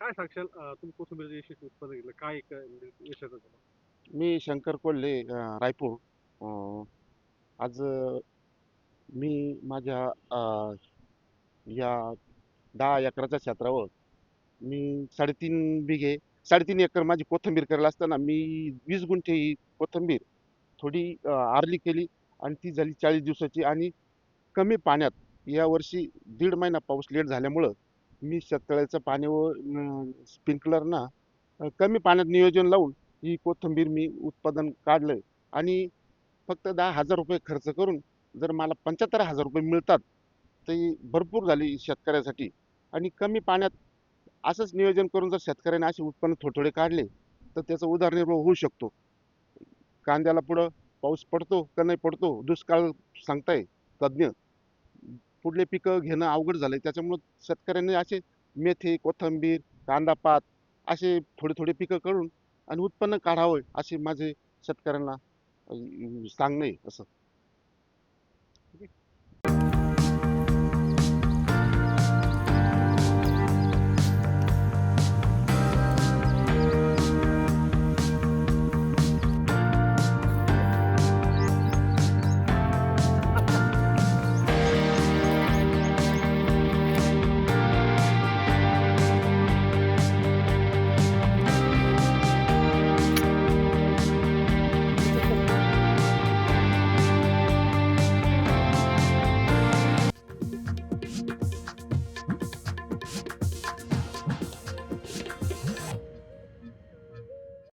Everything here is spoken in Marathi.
काय सांगशाल तुम्ही कोथिंबीरचं यशस्वी उत्पादन घेतलं काय म्हणजे यश येतं तुम्हाला? मी शंकर कोल्हे, रायपूर. आज मी माझ्या या 10 एकराच्या क्षेत्रावर मी 3.5 बिघे 3.5 एकर माझी कोथिंबीर करायला असताना मी 20 गुंठे ही कोथिंबीर थोडी आरली केली आणि ती झाली 40 दिवसाची आणि कमी पाण्यात. यावर्षी 1.5 महिना पाऊस लेट झाल्यामुळं मी शेततळ्याचं पाणी व स्प्रिंकलरना कमी पाण्यात नियोजन लावून ही कोथिंबीर मी उत्पादन काढलंय. आणि फक्त 10,000 रुपये खर्च करून जर मला 75,000 रुपये मिळतात तर ही भरपूर झाली शेतकऱ्यासाठी. आणि कमी पाण्यात असंच नियोजन करून जर शेतकऱ्याने असे उत्पन्न थोडे काढले तर त्याचा उदरनिर्वाह होऊ शकतो. कांद्याला पुढं पाऊस पडतो का नाही पडतो, दुष्काळ सांगताय तज्ज्ञ. पुढले पिकं घेणं अवघड झालंय. त्याच्यामुळं शेतकऱ्यांनी असे मेथी, कोथिंबीर, कांदा पात असे थोडे थोडे पिकं करून आणि उत्पन्न काढावं असे माझे शेतकऱ्यांना सांगणं आहे असं.